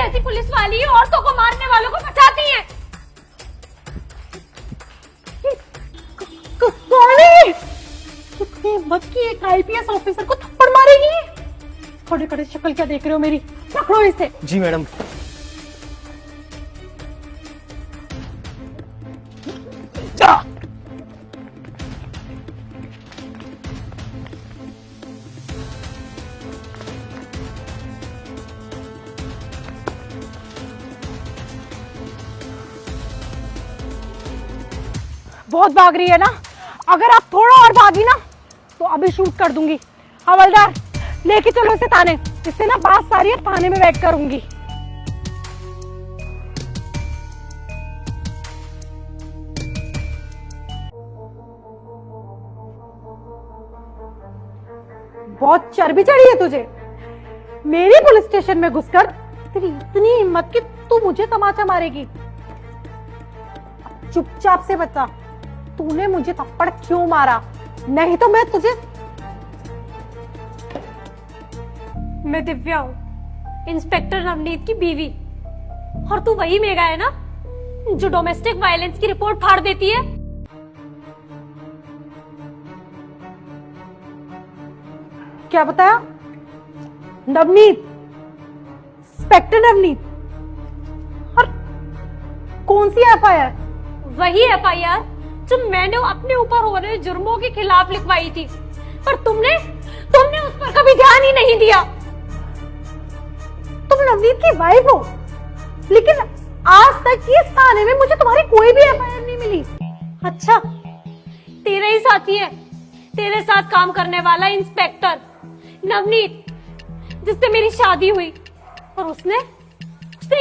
जैसी पुलिस वाली औरतों को मारने वालों को बचाती है। कौन है? कितनी हिम्मत की एक आईपीएस ऑफिसर को थप्पड़ मारेगी? थोड़ी कड़ी शक्ल क्या देख रहे हो मेरी? पकड़ो इसे। जी मैडम। बहुत भाग रही है ना? अगर आप थोड़ा और भागी ना तो अभी शूट कर दूंगी। हवलदार लेके चलो इसे थाने। इससे ना बात सारी है, थाने में वेट करूंगी। बहुत चर्बी चढ़ी है तुझे। मेरी पुलिस स्टेशन में घुसकर तेरी इतनी हिम्मत कि तू मुझे तमाचा मारेगी। चुपचाप से बता, तूने मुझे थप्पड़ क्यों मारा? नहीं तो मैं तुझे। मैं दिव्या हूँ, इंस्पेक्टर नवनीत की बीवी। और तू वही मेघा है ना जो डोमेस्टिक वायलेंस की रिपोर्ट फाड़ देती है? क्या बताया? नवनीत, इंस्पेक्टर नवनीत। और कौन सी एफआईआर? वही एफआईआर जो मैंने अपने ऊपर हो रहे जुर्मों के खिलाफ लिखवाई थी, पर तुमने उस पर कभी ध्यान ही नहीं दिया। तुम नवनीत की वाइफ हो, लेकिन आज तक इस थाने में मुझे तुम्हारी कोई भी एफआईआर नहीं मिली। अच्छा, तेरा ही साथी है, तेरे साथ काम करने वाला इंस्पेक्टर नवनीत, जिससे मेरी शादी हुई। और उसने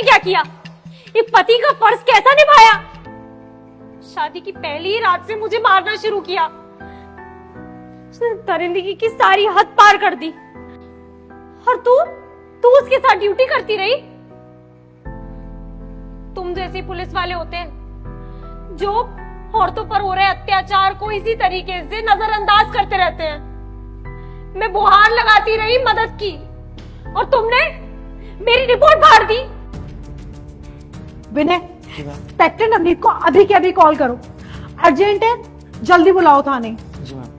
क्या किया? एक पति का फर्ज कैसा निभाया? शादी की पहली ही रात से मुझे मारना शुरू किया। उसने दरिंदगी की सारी हद पार कर दी। और तू उसके साथ ड्यूटी करती रही। तुम जैसे पुलिस वाले होते हैं जो औरतों पर हो रहे अत्याचार को इसी तरीके से नजरअंदाज करते रहते हैं। मैं गुहार लगाती रही मदद की, और तुमने मेरी रिपोर्ट फाड़ दी। विनय, इंस्पेक्टर नवनीत को अभी के अभी कॉल करो। अर्जेंट है, जल्दी बुलाओ थाने। जी मैम।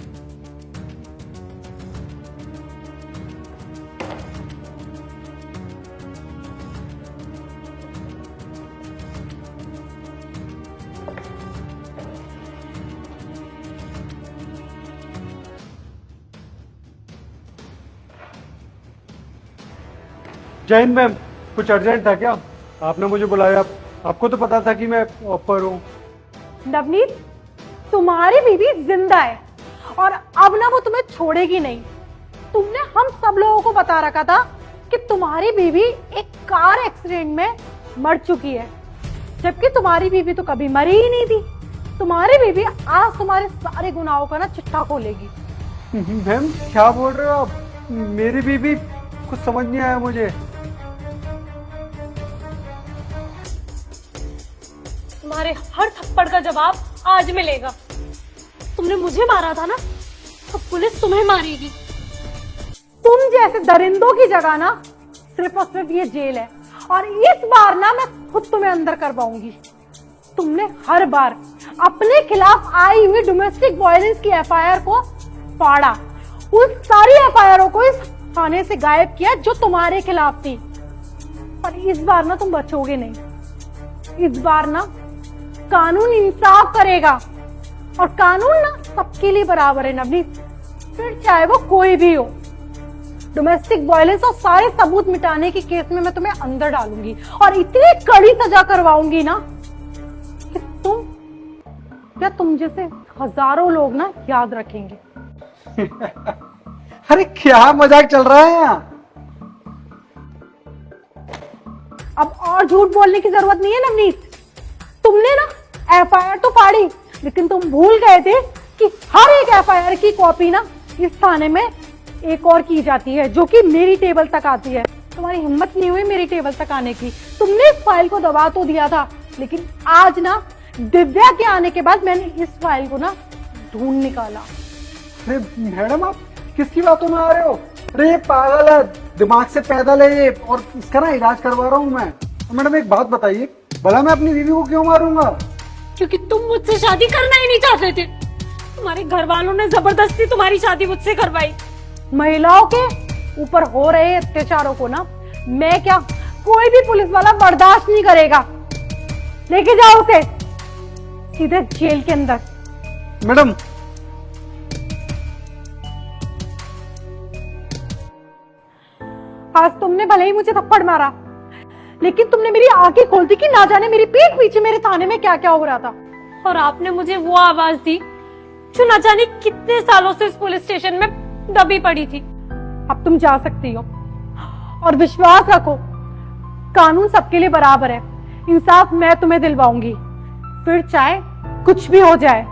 जय हिंद मैम, कुछ अर्जेंट था क्या? आपने मुझे बुलाया? आपको तो पता था कि मैं ऑफ पर हूँ। नवनीत, तुम्हारी बीवी जिंदा है और अब ना वो तुम्हें छोड़ेगी नहीं। तुमने हम सब लोगों को बता रखा था कि तुम्हारी बीवी एक कार एक्सीडेंट में मर चुकी है, जबकि तुम्हारी बीवी तो कभी मरी ही नहीं थी। तुम्हारी बीवी आज तुम्हारे सारे गुनाहों का ना चिट्ठा खोलेगी। मैम क्या बोल रहे हो आप? मेरी बीवी? कुछ समझ नहीं आया मुझे। तुम्हारे हर थप्पड़ का जवाब आज मिलेगा। तुमने मुझे मारा था ना, तो पुलिस तुम्हें मारेगी। तुम जैसे दरिंदों की जगह ना सिर्फ और सिर्फ ये जेल है, और इस बार ना मैं खुद तुम्हें अंदर करवाऊंगी। तुमने हर बार अपने खिलाफ आई हुई डोमेस्टिक वायलेंस की एफआईआर को फाड़ा, उस सारी एफआईआर को इस थाने से गायब किया जो तुम्हारे खिलाफ थी। पर इस बार ना तुम बचोगे नहीं। इस बार ना कानून इंसाफ करेगा, और कानून ना सबके लिए बराबर है नवनीत, फिर चाहे वो कोई भी हो। डोमेस्टिक वायलेंस और सारे सबूत मिटाने के केस में मैं तुम्हें अंदर डालूंगी, और इतनी कड़ी सजा करवाऊंगी ना कि तुम जैसे हजारों लोग ना याद रखेंगे। अरे क्या मजाक चल रहा है यहाँ? अब और झूठ बोलने की जरूरत नहीं है नवनीत। तुमने ना एफआईआर तो फाड़ी, लेकिन तुम भूल गए थे कि हर एक एफआईआर की कॉपी ना इस थाने में एक और की जाती है, जो कि मेरी टेबल तक आती है। तुम्हारी हिम्मत नहीं हुई मेरी टेबल तक आने की। तुमने इस फाइल को दबा तो दिया था, लेकिन आज ना दिव्या के आने के बाद मैंने इस फाइल को ना ढूंढ निकाला। अरे मैडम, आप किसकी बातों में आ रहे हो? अरे ये पागल है, दिमाग से पैदल है ये, और इसका ना इलाज करवा रहा हूँ मैं। तो मैडम एक बात बताइए, भला मैं अपनी बीवी को क्यों मारूंगा? क्योंकि तुम मुझसे शादी करना ही नहीं चाहते थे। तुम्हारे घर वालों ने जबरदस्ती तुम्हारी शादी मुझसे करवाई। महिलाओं के ऊपर हो रहे अत्याचारों को ना मैं क्या, कोई भी पुलिस वाला बर्दाश्त नहीं करेगा। लेके जाओ उसे सीधे जेल के अंदर। मैडम आज तुमने भले ही मुझे थप्पड़ मारा, लेकिन तुमने मेरी आंखें खोल दी कि ना जाने मेरी पीठ पीछे मेरे थाने में क्या क्या हो रहा था। और आपने मुझे वो आवाज दी जो न जाने कितने सालों से इस पुलिस स्टेशन में दबी पड़ी थी। अब तुम जा सकती हो, और विश्वास रखो कानून सबके लिए बराबर है। इंसाफ मैं तुम्हें दिलवाऊंगी, फिर चाहे कुछ भी हो जाए।